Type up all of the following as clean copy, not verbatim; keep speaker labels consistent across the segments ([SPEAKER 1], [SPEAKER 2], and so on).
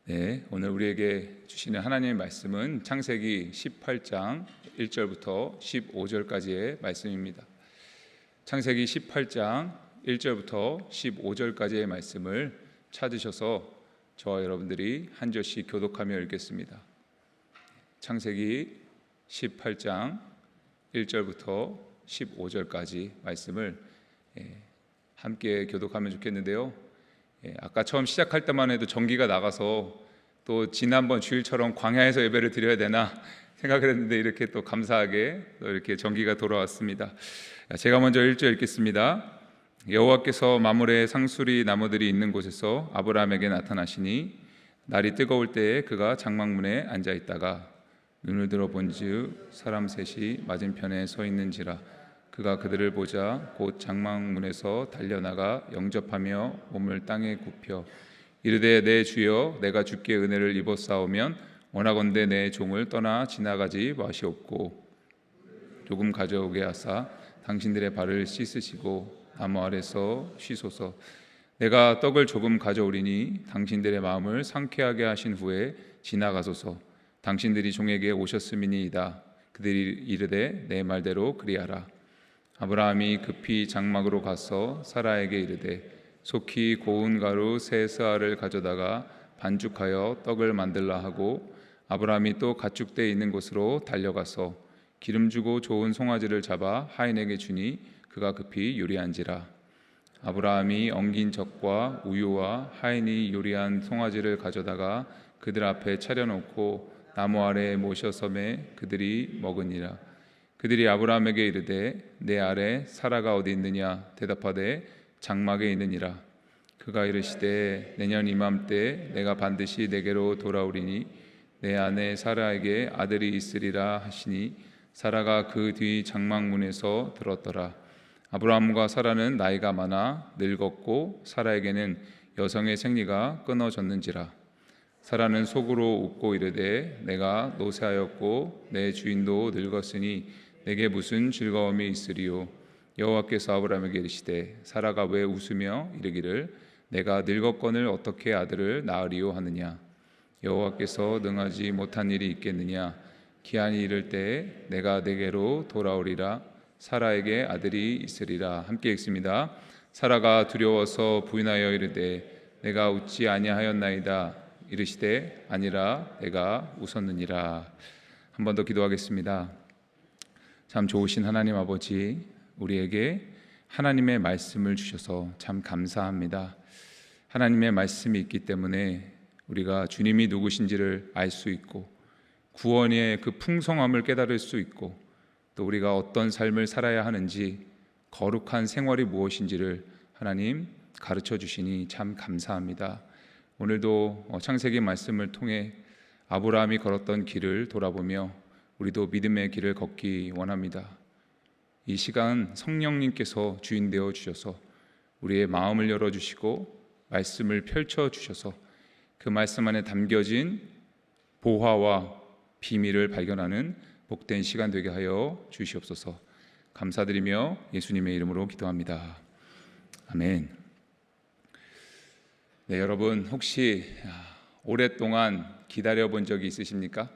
[SPEAKER 1] 네, 오늘 우리에게 주시는 하나님의 말씀은 창세기 18장 1절부터 15절까지의 말씀입니다. 창세기 18장 1절부터 15절까지의 말씀을 찾으셔서 저와 여러분들이 한 절씩 교독하며 읽겠습니다. 창세기 18장 1절부터 15절까지 말씀을 함께 교독하면 좋겠는데요. 아까 처음 시작할 때만 해도 전기가 나가서 또 지난번 주일처럼 광야에서 예배를 드려야 되나 생각을 했는데 이렇게 또 감사하게 또 이렇게 전기가 돌아왔습니다. 제가 먼저 1절 읽겠습니다. 여호와께서 마므레 상수리 나무들이 있는 곳에서 아브라함에게 나타나시니 날이 뜨거울 때에 그가 장막문에 앉아 있다가 눈을 들어 본즉 사람 셋이 맞은편에 서 있는지라. 그가 그들을 보자 곧 장막문에서 달려나가 영접하며 몸을 땅에 굽혀 이르되 내 주여 내가 주께 은혜를 입었사오면 원하건대 내 종을 떠나 지나가지 마시옵고 조금 가져오게 하사 당신들의 발을 씻으시고 나무 아래서 쉬소서. 내가 떡을 조금 가져오리니 당신들의 마음을 상쾌하게 하신 후에 지나가소서. 당신들이 종에게 오셨음이니이다. 그들이 이르되 내 말대로 그리하라. 아브라함이 급히 장막으로 가서 사라에게 이르되 속히 고운 가루 세 스아를 가져다가 반죽하여 떡을 만들라 하고 아브라함이 또 가축대 있는 곳으로 달려가서 기름주고 좋은 송아지를 잡아 하인에게 주니 그가 급히 요리한지라. 아브라함이 엉긴 젖과 우유와 하인이 요리한 송아지를 가져다가 그들 앞에 차려놓고 나무 아래에 모셔 섬에 그들이 먹으니라. 그들이 아브라함에게 이르되 내 아래 사라가 어디 있느냐 대답하되 장막에 있느니라. 그가 이르시되 내년 이맘때 내가 반드시 내게로 돌아오리니 내 아내 사라에게 아들이 있으리라 하시니 사라가 그 뒤 장막문에서 들었더라. 아브라함과 사라는 나이가 많아 늙었고 사라에게는 여성의 생리가 끊어졌는지라. 사라는 속으로 웃고 이르되 내가 노쇠하였고 내 주인도 늙었으니 내게 무슨 즐거움이 있으리요. 여호와께서 아브라함에게 이르시되 사라가 왜 웃으며 이르기를 내가 늙었거늘 어떻게 아들을 낳으리요 하느냐. 여호와께서 능하지 못한 일이 있겠느냐. 기한이 이를 때에 내가 내게로 돌아오리라. 사라에게 아들이 있으리라. 함께 읽습니다. 사라가 두려워서 부인하여 이르되 내가 웃지 아니하였나이다. 이르시되 아니라 내가 웃었느니라. 한 번 더 기도하겠습니다. 참 좋으신 하나님 아버지, 우리에게 하나님의 말씀을 주셔서 참 감사합니다. 하나님의 말씀이 있기 때문에 우리가 주님이 누구신지를 알 수 있고 구원의 그 풍성함을 깨달을 수 있고 또 우리가 어떤 삶을 살아야 하는지 거룩한 생활이 무엇인지를 하나님 가르쳐 주시니 참 감사합니다. 오늘도 창세기 말씀을 통해 아브라함이 걸었던 길을 돌아보며 우리도 믿음의 길을 걷기 원합니다. 이 시간 성령님께서 주인 되어 주셔서 우리의 마음을 열어주시고 말씀을 펼쳐 주셔서 그 말씀 안에 담겨진 보화와 비밀을 발견하는 복된 시간 되게 하여 주시옵소서. 감사드리며 예수님의 이름으로 기도합니다. 아멘. 네, 여러분 혹시 오랫동안 기다려본 적이 있으십니까?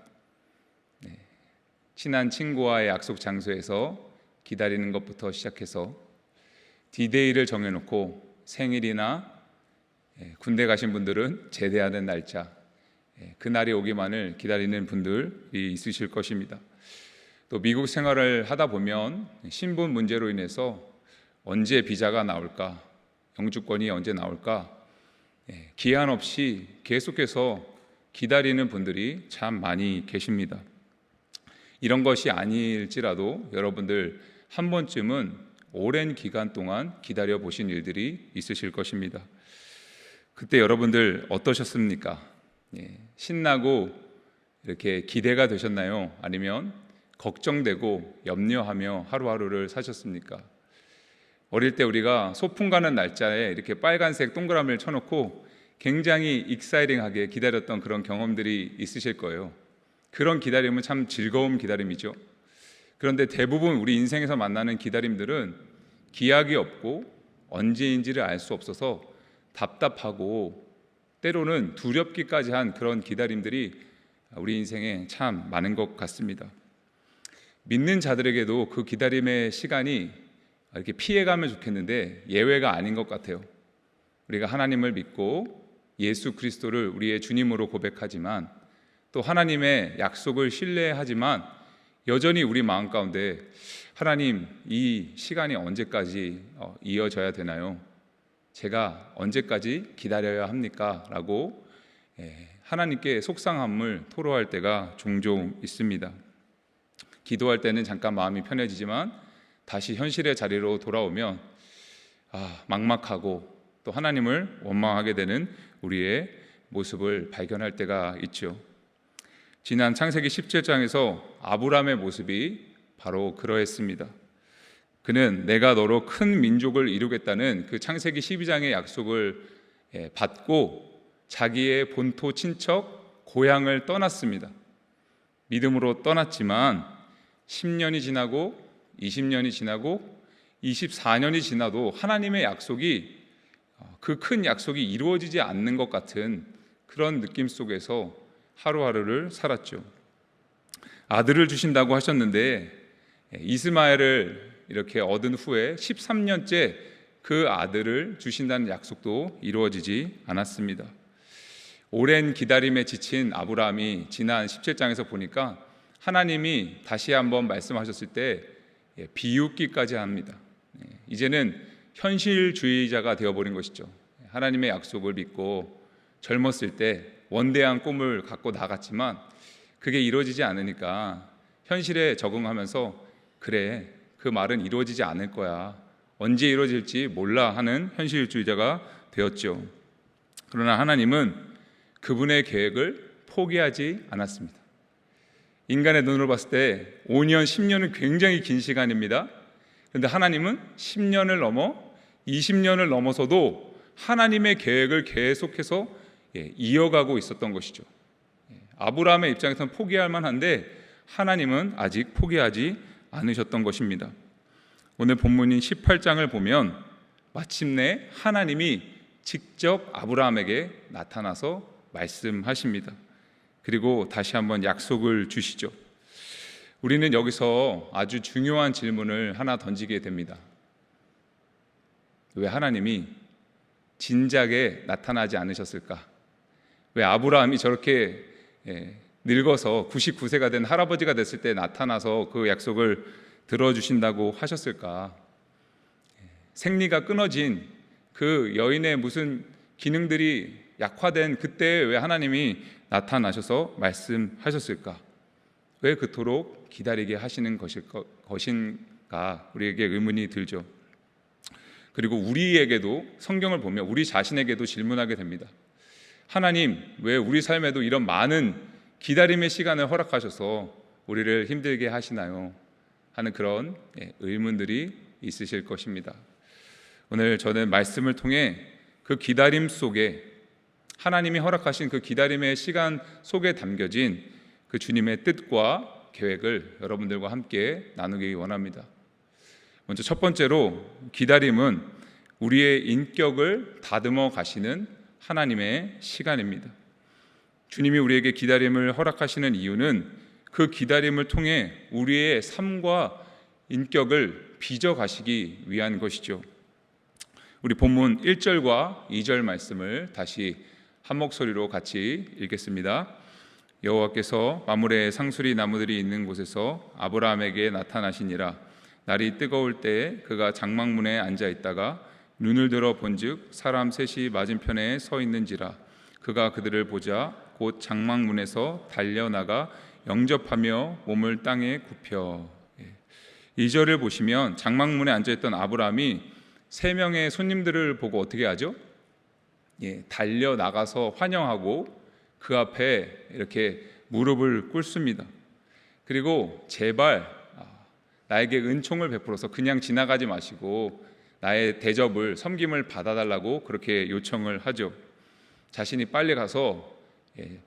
[SPEAKER 1] 친한 친구와의 약속 장소에서 기다리는 것부터 시작해서 디데이를 정해놓고 생일이나 군대 가신 분들은 제대하는 날짜, 그날이 오기만을 기다리는 분들이 있으실 것입니다. 또 미국 생활을 하다 보면 신분 문제로 인해서 언제 비자가 나올까, 영주권이 언제 나올까 기한 없이 계속해서 기다리는 분들이 참 많이 계십니다. 이런 것이 아닐지라도 여러분들 한 번쯤은 오랜 기간 동안 기다려 보신 일들이 있으실 것입니다. 그때 여러분들 어떠셨습니까? 신나고 이렇게 기대가 되셨나요? 아니면 걱정되고 염려하며 하루하루를 사셨습니까? 어릴 때 우리가 소풍 가는 날짜에 이렇게 빨간색 동그라미를 쳐놓고 굉장히 익사이팅하게 기다렸던 그런 경험들이 있으실 거예요. 그런 기다림은 참 즐거운 기다림이죠. 그런데 대부분 우리 인생에서 만나는 기다림들은 기약이 없고 언제인지를 알 수 없어서 답답하고 때로는 두렵기까지 한 그런 기다림들이 우리 인생에 참 많은 것 같습니다. 믿는 자들에게도 그 기다림의 시간이 이렇게 피해가면 좋겠는데 예외가 아닌 것 같아요. 우리가 하나님을 믿고 예수 그리스도를 우리의 주님으로 고백하지만 또 하나님의 약속을 신뢰하지만 여전히 우리 마음 가운데 하나님, 이 시간이 언제까지 이어져야 되나요? 제가 언제까지 기다려야 합니까? 라고 하나님께 속상함을 토로할 때가 종종 있습니다. 기도할 때는 잠깐 마음이 편해지지만 다시 현실의 자리로 돌아오면 막막하고 또 하나님을 원망하게 되는 우리의 모습을 발견할 때가 있죠. 지난 창세기 17장에서 아브라함의 모습이 바로 그러했습니다. 그는 내가 너로 큰 민족을 이루겠다는 그 창세기 12장의 약속을 받고 자기의 본토 친척 고향을 떠났습니다. 믿음으로 떠났지만 10년이 지나고 20년이 지나고 24년이 지나도 하나님의 약속이 그 큰 약속이 이루어지지 않는 것 같은 그런 느낌 속에서 하루하루를 살았죠. 아들을 주신다고 하셨는데 이스마엘을 이렇게 얻은 후에 13년째 그 아들을 주신다는 약속도 이루어지지 않았습니다. 오랜 기다림에 지친 아브라함이 지난 17장에서 보니까 하나님이 다시 한번 말씀하셨을 때 비웃기까지 합니다. 이제는 현실주의자가 되어버린 것이죠. 하나님의 약속을 믿고 젊었을 때 원대한 꿈을 갖고 나갔지만 그게 이루어지지 않으니까 현실에 적응하면서 그래, 그 말은 이루어지지 않을 거야, 언제 이루어질지 몰라 하는 현실주의자가 되었죠. 그러나 하나님은 그분의 계획을 포기하지 않았습니다. 인간의 눈으로 봤을 때 5년, 10년은 굉장히 긴 시간입니다. 그런데 하나님은 10년을 넘어 20년을 넘어서도 하나님의 계획을 계속해서 이어가고 있었던 것이죠. 아브라함의 입장에서는 포기할 만한데 하나님은 아직 포기하지 않으셨던 것입니다. 오늘 본문인 18장을 보면 마침내 하나님이 직접 아브라함에게 나타나서 말씀하십니다. 그리고 다시 한번 약속을 주시죠. 우리는 여기서 아주 중요한 질문을 하나 던지게 됩니다. 왜 하나님이 진작에 나타나지 않으셨을까? 왜 아브라함이 저렇게 늙어서 99세가 된 할아버지가 됐을 때 나타나서 그 약속을 들어주신다고 하셨을까? 생리가 끊어진 그 여인의 무슨 기능들이 약화된 그때 왜 하나님이 나타나셔서 말씀하셨을까? 왜 그토록 기다리게 하시는 것인가? 우리에게 의문이 들죠. 그리고 우리에게도 성경을 보면 우리 자신에게도 질문하게 됩니다. 하나님, 왜 우리 삶에도 이런 많은 기다림의 시간을 허락하셔서 우리를 힘들게 하시나요? 하는 그런 의문들이 있으실 것입니다. 오늘 저는 말씀을 통해 그 기다림 속에 하나님이 허락하신 그 기다림의 시간 속에 담겨진 그 주님의 뜻과 계획을 여러분들과 함께 나누기 원합니다. 먼저 첫 번째로 기다림은 우리의 인격을 다듬어 가시는 하나님의 시간입니다. 주님이 우리에게 기다림을 허락하시는 이유는 그 기다림을 통해 우리의 삶과 인격을 빚어 가시기 위한 것이죠. 우리 본문 1절과 2절 말씀을 다시 한 목소리로 같이 읽겠습니다. 여호와께서 마므레 상수리 나무들이 있는 곳에서 아브라함에게 나타나시니라. 날이 뜨거울 때에 그가 장막문에 앉아 있다가 눈을 들어 본즉 사람 셋이 맞은편에 서 있는지라. 그가 그들을 보자 곧 장막문에서 달려나가 영접하며 몸을 땅에 굽혀. 2절을 보시면 장막문에 앉아있던 아브라함이 3명의 손님들을 보고 어떻게 하죠? 달려나가서 환영하고 그 앞에 이렇게 무릎을 꿇습니다. 그리고 제발 나에게 은총을 베풀어서 그냥 지나가지 마시고 나의 대접을, 섬김을 받아달라고 그렇게 요청을 하죠. 자신이 빨리 가서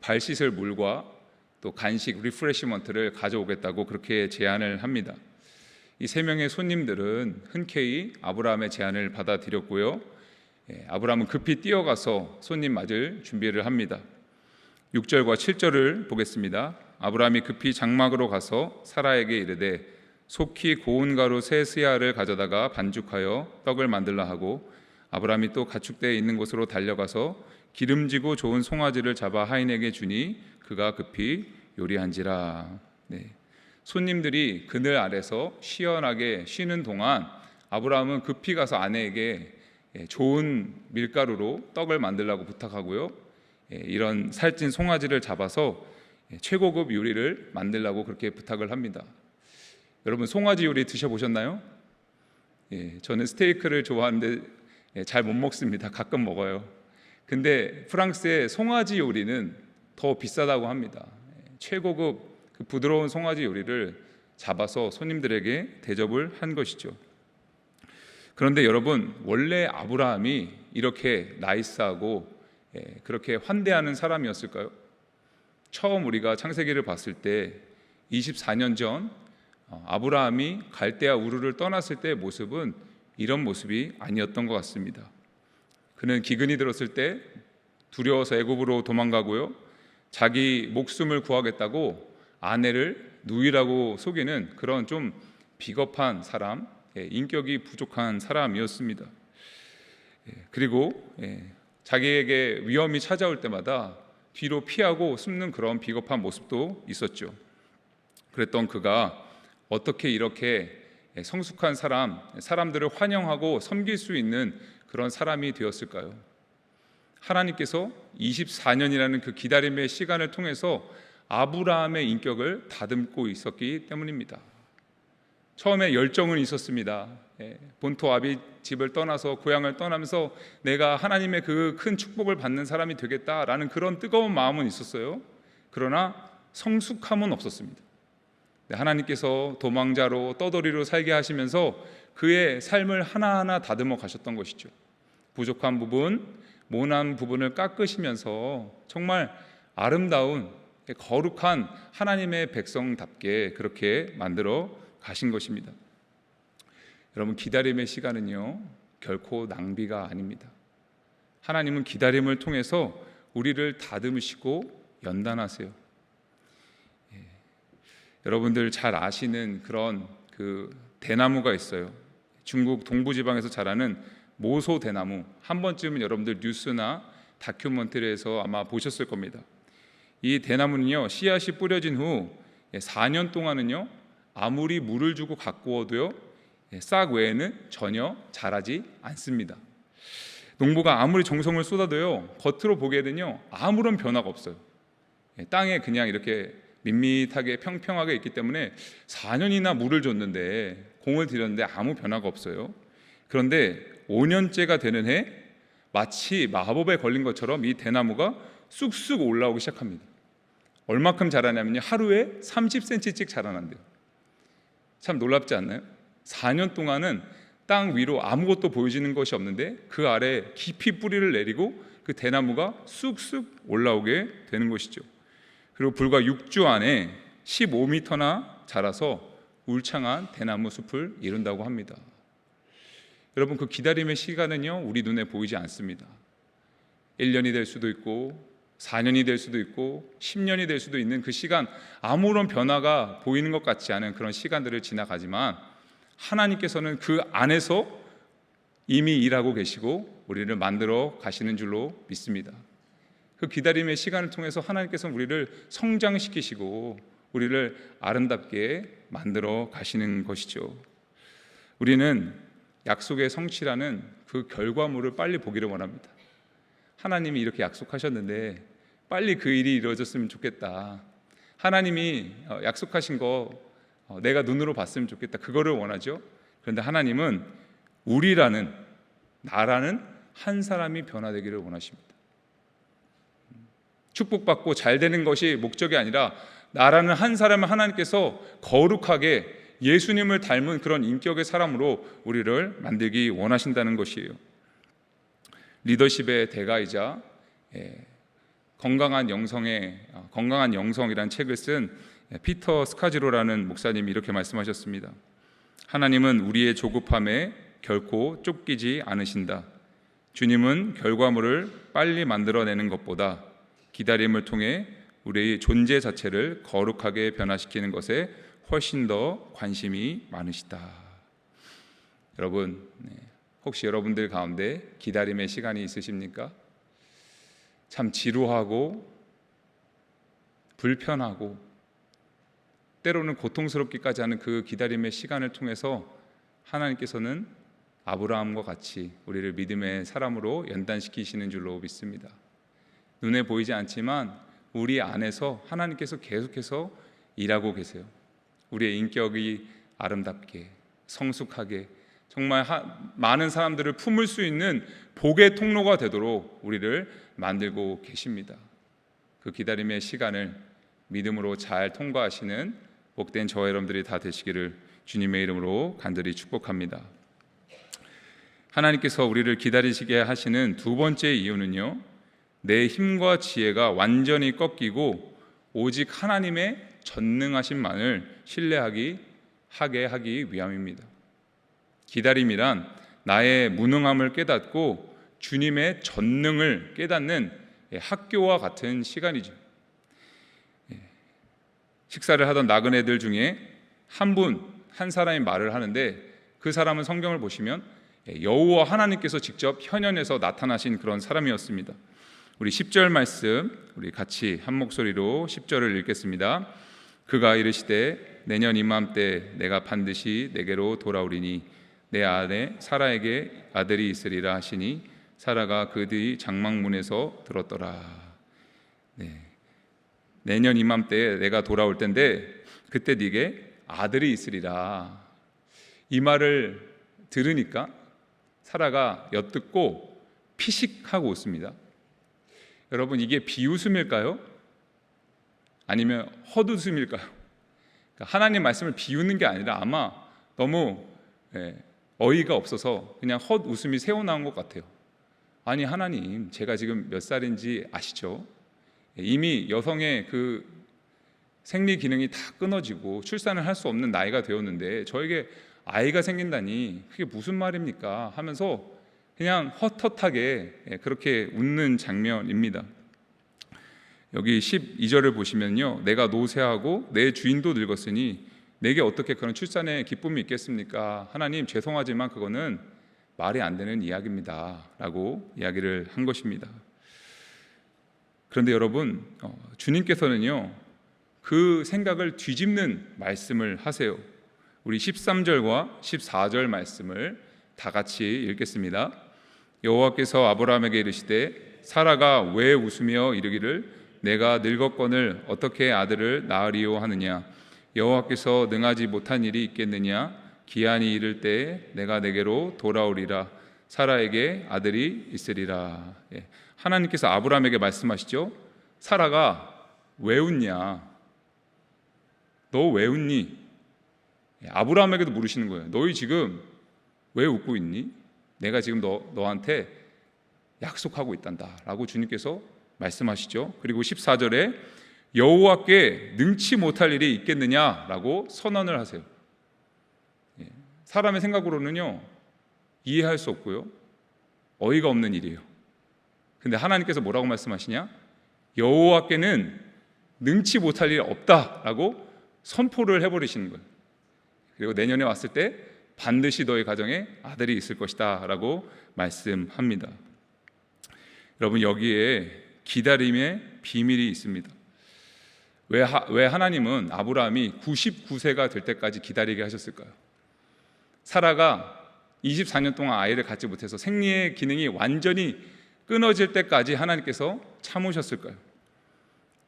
[SPEAKER 1] 발 씻을 물과 또 간식, 리프레시먼트를 가져오겠다고 그렇게 제안을 합니다. 이 3명의 손님들은 흔쾌히 아브라함의 제안을 받아들였고요. 아브라함은 급히 뛰어가서 손님 맞을 준비를 합니다. 6절과 7절을 보겠습니다. 아브라함이 급히 장막으로 가서 사라에게 이르되 속히 고운 가루 세 스야를 가져다가 반죽하여 떡을 만들라 하고, 아브라함이 또 가축대에 있는 곳으로 달려가서 기름지고 좋은 송아지를 잡아 하인에게 주니 그가 급히 요리한지라. 손님들이 그늘 아래서 시원하게 쉬는 동안 아브라함은 급히 가서 아내에게 좋은 밀가루로 떡을 만들라고 부탁하고요, 이런 살찐 송아지를 잡아서 최고급 요리를 만들라고 그렇게 부탁을 합니다. 여러분, 송아지 요리 드셔보셨나요? 저는 스테이크를 좋아하는데 잘 못 먹습니다. 가끔 먹어요. 근데 프랑스의 송아지 요리는 더 비싸다고 합니다. 최고급 그 부드러운 송아지 요리를 잡아서 손님들에게 대접을 한 것이죠. 그런데 여러분, 원래 아브라함이 이렇게 나이스하고 그렇게 환대하는 사람이었을까요? 처음 우리가 창세기를 봤을 때 24년 전 아브라함이 갈대아 우르를 떠났을 때의 모습은 이런 모습이 아니었던 것 같습니다. 그는 기근이 들었을 때 두려워서 애굽으로 도망가고요, 자기 목숨을 구하겠다고 아내를 누이라고 속이는 그런 좀 비겁한 사람, 인격이 부족한 사람이었습니다. 그리고 자기에게 위험이 찾아올 때마다 뒤로 피하고 숨는 그런 비겁한 모습도 있었죠. 그랬던 그가 어떻게 이렇게 성숙한 사람들을 환영하고 섬길 수 있는 그런 사람이 되었을까요? 하나님께서 24년이라는 그 기다림의 시간을 통해서 아브라함의 인격을 다듬고 있었기 때문입니다. 처음에 열정은 있었습니다. 본토 아비 집을 떠나서 고향을 떠나면서 내가 하나님의 그 큰 축복을 받는 사람이 되겠다라는 그런 뜨거운 마음은 있었어요. 그러나 성숙함은 없었습니다. 하나님께서 도망자로 떠돌이로 살게 하시면서 그의 삶을 하나하나 다듬어 가셨던 것이죠. 부족한 부분, 모난 부분을 깎으시면서 정말 아름다운 거룩한 하나님의 백성답게 그렇게 만들어 가신 것입니다. 여러분, 기다림의 시간은요 결코 낭비가 아닙니다. 하나님은 기다림을 통해서 우리를 다듬으시고 연단하세요. 여러분들 잘 아시는 그런 그 대나무가 있어요. 중국 동부지방에서 자라는 모소 대나무. 한 번쯤은 여러분들 뉴스나 다큐멘터리에서 아마 보셨을 겁니다. 이 대나무는요 씨앗이 뿌려진 후 4년 동안은요 아무리 물을 주고 가꾸어도요 싹 외에는 전혀 자라지 않습니다. 농부가 아무리 정성을 쏟아도요 겉으로 보기에는요 아무런 변화가 없어요. 땅에 그냥 이렇게 밋밋하게 평평하게 있기 때문에 4년이나 물을 줬는데, 공을 들였는데 아무 변화가 없어요. 그런데 5년째가 되는 해 마치 마법에 걸린 것처럼 이 대나무가 쑥쑥 올라오기 시작합니다. 얼마큼 자라냐면요 하루에 30cm씩 자라난대요. 참 놀랍지 않나요? 4년 동안은 땅 위로 아무것도 보여지는 것이 없는데 그 아래 깊이 뿌리를 내리고 그 대나무가 쑥쑥 올라오게 되는 것이죠. 그리고 불과 6주 안에 15m나 자라서 울창한 대나무 숲을 이룬다고 합니다. 여러분, 그 기다림의 시간은요 우리 눈에 보이지 않습니다. 1년이 될 수도 있고 4년이 될 수도 있고 10년이 될 수도 있는 그 시간, 아무런 변화가 보이는 것 같지 않은 그런 시간들을 지나가지만 하나님께서는 그 안에서 이미 일하고 계시고 우리를 만들어 가시는 줄로 믿습니다. 그 기다림의 시간을 통해서 하나님께서는 우리를 성장시키시고 우리를 아름답게 만들어 가시는 것이죠. 우리는 약속의 성취라는 그 결과물을 빨리 보기를 원합니다. 하나님이 이렇게 약속하셨는데 빨리 그 일이 이루어졌으면 좋겠다. 하나님이 약속하신 거 내가 눈으로 봤으면 좋겠다. 그거를 원하죠. 그런데 하나님은 우리라는, 나라는 한 사람이 변화되기를 원하십니다. 축복받고 잘 되는 것이 목적이 아니라 나라는 한 사람을 하나님께서 거룩하게 예수님을 닮은 그런 인격의 사람으로 우리를 만들기 원하신다는 것이에요. 리더십의 대가이자 건강한 영성이라는 책을 쓴 피터 스카지로라는 목사님이 이렇게 말씀하셨습니다. 하나님은 우리의 조급함에 결코 쫓기지 않으신다. 주님은 결과물을 빨리 만들어내는 것보다 기다림을 통해 우리의 존재 자체를 거룩하게 변화시키는 것에 훨씬 더 관심이 많으시다. 여러분, 혹시 여러분들 가운데 기다림의 시간이 있으십니까? 참 지루하고 불편하고 때로는 고통스럽기까지 하는 그 기다림의 시간을 통해서 하나님께서는 아브라함과 같이 우리를 믿음의 사람으로 연단시키시는 줄로 믿습니다. 눈에 보이지 않지만 우리 안에서 하나님께서 계속해서 일하고 계세요. 우리의 인격이 아름답게 성숙하게 정말 많은 사람들을 품을 수 있는 복의 통로가 되도록 우리를 만들고 계십니다. 그 기다림의 시간을 믿음으로 잘 통과하시는 복된 저와 여러분들이 다 되시기를 주님의 이름으로 간절히 축복합니다. 하나님께서 우리를 기다리시게 하시는 두 번째 이유는요, 내 힘과 지혜가 완전히 꺾이고 오직 하나님의 전능하심만을 신뢰하게 하기 위함입니다. 기다림이란 나의 무능함을 깨닫고 주님의 전능을 깨닫는 학교와 같은 시간이죠. 식사를 하던 나그네들 중에 한 사람이 말을 하는데, 그 사람은 성경을 보시면 여호와 하나님께서 직접 현현에서 나타나신 그런 사람이었습니다. 우리 10절 말씀 우리 같이 한 목소리로 10절을 읽겠습니다. 그가 이르시되 내년 이맘때 내가 반드시 내게로 돌아오리니 내 아내 사라에게 아들이 있으리라 하시니 사라가 그들이 장막문에서 들었더라. 내년 이맘때 내가 돌아올 텐데 그때 네게 아들이 있으리라. 이 말을 들으니까 사라가 엿듣고 피식하고 웃습니다. 여러분, 이게 비웃음일까요? 아니면 헛웃음일까요? 하나님 말씀을 비웃는 게 아니라 아마 너무 어이가 없어서 그냥 헛웃음이 새어나온 것 같아요. 아니 하나님, 제가 지금 몇 살인지 아시죠? 이미 여성의 그 생리 기능이 다 끊어지고 출산을 할 수 없는 나이가 되었는데 저에게 아이가 생긴다니 그게 무슨 말입니까? 하면서 그냥 헛헛하게 그렇게 웃는 장면입니다. 여기 12절을 보시면요, 내가 노쇠하고 내 주인도 늙었으니 내게 어떻게 그런 출산의 기쁨이 있겠습니까? 하나님, 죄송하지만 그거는 말이 안 되는 이야기입니다 라고 이야기를 한 것입니다. 그런데 여러분, 주님께서는요 그 생각을 뒤집는 말씀을 하세요. 우리 13절과 14절 말씀을 다 같이 읽겠습니다. 여호와께서 아브라함에게 이르시되 사라가 왜 웃으며 이르기를 내가 늙었거늘 어떻게 아들을 낳으리요 하느냐. 여호와께서 능하지 못한 일이 있겠느냐. 기한이 이를 때에 내가 내게로 돌아오리라. 사라에게 아들이 있으리라. 하나님께서 아브라함에게 말씀하시죠. 사라가 왜 웃냐? 너 왜 웃니? 아브라함에게도 물으시는 거예요. 너희 지금 왜 웃고 있니? 내가 지금 너한테 약속하고 있단다 라고 주님께서 말씀하시죠. 그리고 14절에 여호와께 능치 못할 일이 있겠느냐라고 선언을 하세요. 사람의 생각으로는요 이해할 수 없고요 어이가 없는 일이에요. 근데 하나님께서 뭐라고 말씀하시냐? 여호와께는 능치 못할 일이 없다라고 선포를 해버리시는 거예요. 그리고 내년에 왔을 때 반드시 너희 가정에 아들이 있을 것이다 라고 말씀합니다. 여러분, 여기에 기다림의 비밀이 있습니다. 왜 하나님은 아브라함이 99세가 될 때까지 기다리게 하셨을까요? 사라가 24년 동안 아이를 갖지 못해서 생리의 기능이 완전히 끊어질 때까지 하나님께서 참으셨을까요?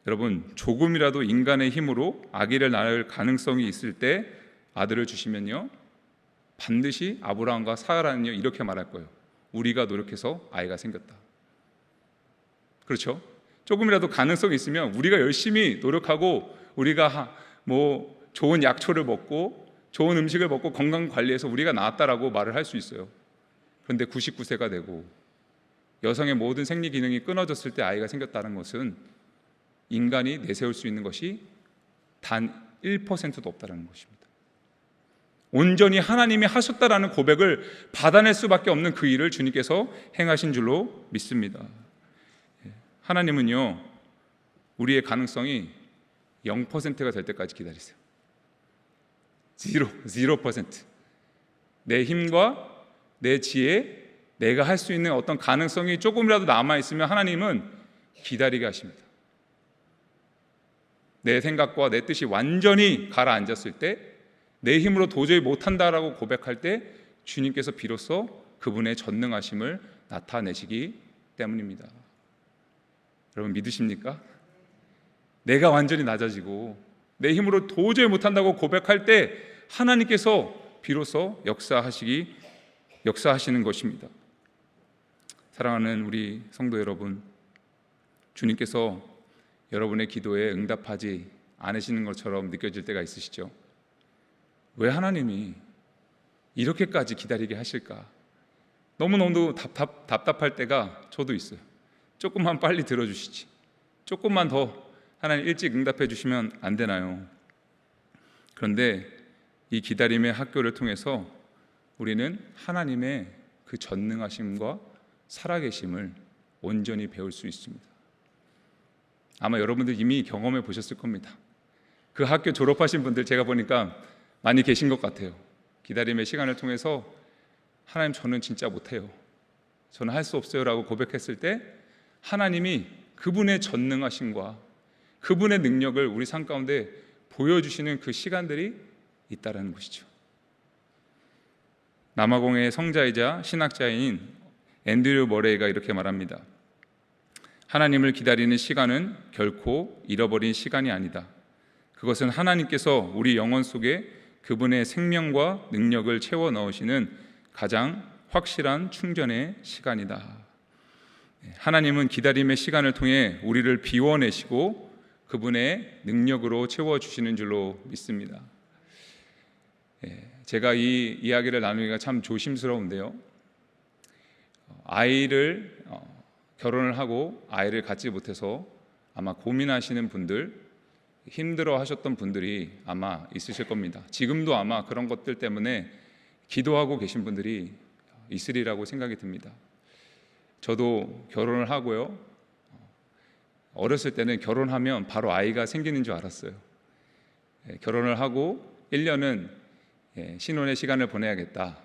[SPEAKER 1] 여러분, 조금이라도 인간의 힘으로 아기를 낳을 가능성이 있을 때 아들을 주시면요 반드시 아브라함과 사라는요 이렇게 말할 거예요. 우리가 노력해서 아이가 생겼다. 그렇죠? 조금이라도 가능성이 있으면 우리가 열심히 노력하고 우리가 뭐 좋은 약초를 먹고 좋은 음식을 먹고 건강 관리해서 우리가 낳았다라고 말을 할 수 있어요. 그런데 99세가 되고 여성의 모든 생리 기능이 끊어졌을 때 아이가 생겼다는 것은 인간이 내세울 수 있는 것이 단 1%도 없다는 것입니다. 온전히 하나님이 하셨다라는 고백을 받아낼 수밖에 없는 그 일을 주님께서 행하신 줄로 믿습니다. 하나님은요, 우리의 가능성이 0%가 될 때까지 기다리세요. 0%. 내 힘과 내 지혜, 내가 할 수 있는 어떤 가능성이 조금이라도 남아있으면 하나님은 기다리게 하십니다. 내 생각과 내 뜻이 완전히 가라앉았을 때, 내 힘으로 도저히 못한다라고 고백할 때 주님께서 비로소 그분의 전능하심을 나타내시기 때문입니다. 여러분 믿으십니까? 내가 완전히 낮아지고 내 힘으로 도저히 못한다고 고백할 때 하나님께서 비로소 역사하시는 것입니다. 사랑하는 우리 성도 여러분, 주님께서 여러분의 기도에 응답하지 않으시는 것처럼 느껴질 때가 있으시죠? 왜 하나님이 이렇게까지 기다리게 하실까? 너무너무 답답할 때가 저도 있어요. 조금만 빨리 들어주시지, 조금만 더 하나님 일찍 응답해 주시면 안 되나요? 그런데 이 기다림의 학교를 통해서 우리는 하나님의 그 전능하심과 살아계심을 온전히 배울 수 있습니다. 아마 여러분들 이미 경험해 보셨을 겁니다. 그 학교 졸업하신 분들 제가 보니까 많이 계신 것 같아요. 기다림의 시간을 통해서 하나님, 저는 진짜 못해요, 저는 할 수 없어요 라고 고백했을 때 하나님이 그분의 전능하심과 그분의 능력을 우리 삶 가운데 보여주시는 그 시간들이 있다는 것이죠. 남아공의 성자이자 신학자인 앤드류 머레이가 이렇게 말합니다. 하나님을 기다리는 시간은 결코 잃어버린 시간이 아니다. 그것은 하나님께서 우리 영혼 속에 그분의 생명과 능력을 채워 넣으시는 가장 확실한 충전의 시간이다. 하나님은 기다림의 시간을 통해 우리를 비워내시고 그분의 능력으로 채워주시는 줄로 믿습니다. 제가 이 이야기를 나누기가 참 조심스러운데요, 결혼을 하고 아이를 갖지 못해서 아마 고민하시는 분들, 힘들어 하셨던 분들이 아마 있으실 겁니다. 지금도 아마 그런 것들 때문에 기도하고 계신 분들이 있으리라고 생각이 듭니다. 저도 결혼을 하고요, 어렸을 때는 결혼하면 바로 아이가 생기는 줄 알았어요. 결혼을 하고 1년은 신혼의 시간을 보내야겠다,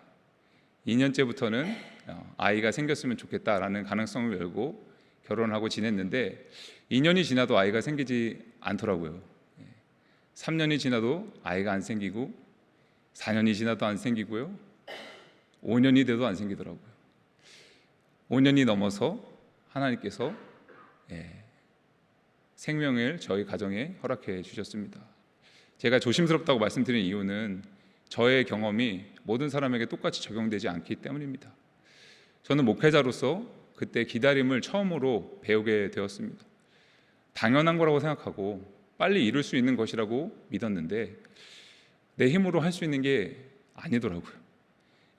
[SPEAKER 1] 2년째부터는 아이가 생겼으면 좋겠다라는 가능성을 열고 결혼하고 지냈는데 2년이 지나도 아이가 생기지 않더라고요. 3년이 지나도 아이가 안 생기고 4년이 지나도 안 생기고요, 5년이 돼도 안 생기더라고요. 5년이 넘어서 하나님께서 생명을 저희 가정에 허락해 주셨습니다. 제가 조심스럽다고 말씀드린 이유는 저의 경험이 모든 사람에게 똑같이 적용되지 않기 때문입니다. 저는 목회자로서 그때 기다림을 처음으로 배우게 되었습니다. 당연한 거라고 생각하고 빨리 이룰 수 있는 것이라고 믿었는데 내 힘으로 할 수 있는 게 아니더라고요.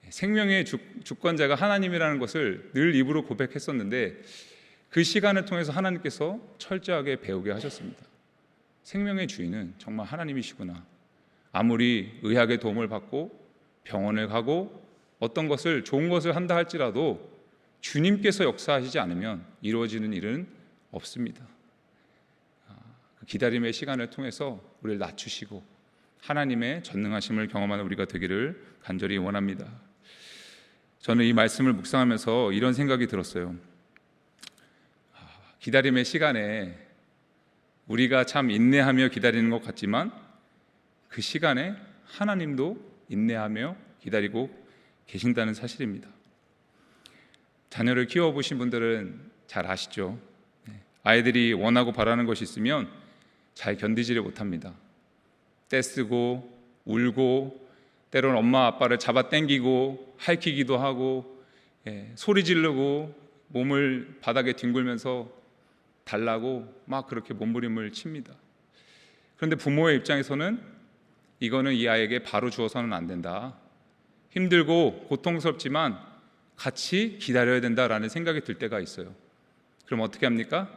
[SPEAKER 1] 생명의 주권자가 하나님이라는 것을 늘 입으로 고백했었는데 그 시간을 통해서 하나님께서 철저하게 배우게 하셨습니다. 생명의 주인은 정말 하나님이시구나. 아무리 의학의 도움을 받고 병원을 가고 어떤 것을 좋은 것을 한다 할지라도 주님께서 역사하시지 않으면 이루어지는 일은 없습니다. 그 기다림의 시간을 통해서 우리를 낮추시고 하나님의 전능하심을 경험하는 우리가 되기를 간절히 원합니다. 저는 이 말씀을 묵상하면서 이런 생각이 들었어요. 기다림의 시간에 우리가 참 인내하며 기다리는 것 같지만 그 시간에 하나님도 인내하며 기다리고 계신다는 사실입니다. 자녀를 키워보신 분들은 잘 아시죠? 아이들이 원하고 바라는 것이 있으면 잘 견디지를 못합니다. 떼쓰고 울고 때로는 엄마 아빠를 잡아당기고 할퀴기도 하고 소리 지르고 몸을 바닥에 뒹굴면서 달라고 막 그렇게 몸부림을 칩니다. 그런데 부모의 입장에서는 이거는 이 아이에게 바로 주어서는 안 된다, 힘들고 고통스럽지만 같이 기다려야 된다라는 생각이 들 때가 있어요. 그럼 어떻게 합니까?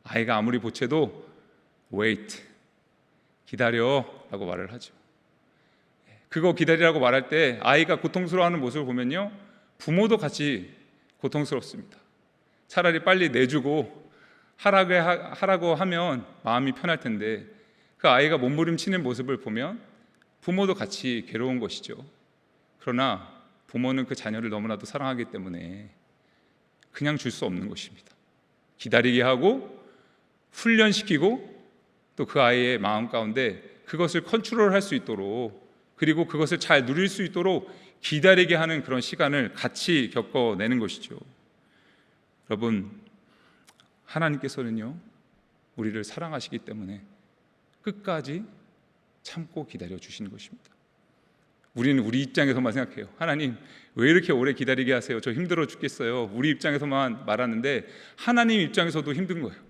[SPEAKER 1] 아이가 아무리 보채도 wait, 기다려 라고 말을 하죠. 그거 기다리라고 말할 때 아이가 고통스러워하는 모습을 보면요, 부모도 같이 고통스럽습니다. 차라리 빨리 내주고 하라고 하면 마음이 편할 텐데 그 아이가 몸부림치는 모습을 보면 부모도 같이 괴로운 것이죠. 그러나 부모는 그 자녀를 너무나도 사랑하기 때문에 그냥 줄 수 없는 것입니다. 기다리게 하고 훈련시키고 또 그 아이의 마음 가운데 그것을 컨트롤할 수 있도록, 그리고 그것을 잘 누릴 수 있도록 기다리게 하는 그런 시간을 같이 겪어내는 것이죠. 여러분, 하나님께서는요, 우리를 사랑하시기 때문에 끝까지 참고 기다려 주시는 것입니다. 우리는 우리 입장에서만 생각해요. 하나님, 왜 이렇게 오래 기다리게 하세요? 저 힘들어 죽겠어요. 우리 입장에서만 말하는데 하나님 입장에서도 힘든 거예요.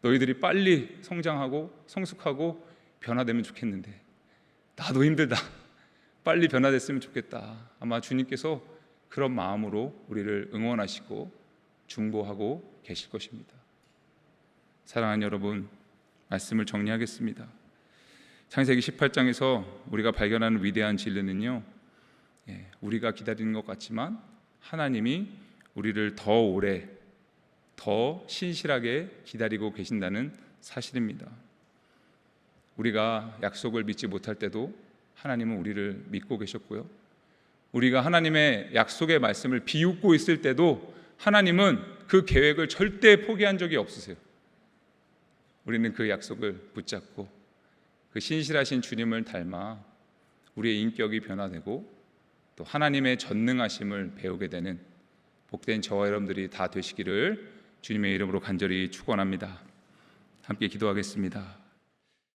[SPEAKER 1] 너희들이 빨리 성장하고 성숙하고 변화되면 좋겠는데 나도 힘들다. 빨리 변화됐으면 좋겠다. 아마 주님께서 그런 마음으로 우리를 응원하시고 중보하고 계실 것입니다. 사랑하는 여러분, 말씀을 정리하겠습니다. 창세기 18장에서 우리가 발견하는 위대한 진리는요, 우리가 기다리는 것 같지만 하나님이 우리를 더 오래, 더 신실하게 기다리고 계신다는 사실입니다. 우리가 약속을 믿지 못할 때도 하나님은 우리를 믿고 계셨고요, 우리가 하나님의 약속의 말씀을 비웃고 있을 때도 하나님은 그 계획을 절대 포기한 적이 없으세요. 우리는 그 약속을 붙잡고 그 신실하신 주님을 닮아 우리의 인격이 변화되고 또 하나님의 전능하심을 배우게 되는 복된 저와 여러분들이 다 되시기를 주님의 이름으로 간절히 축원합니다. 함께 기도하겠습니다.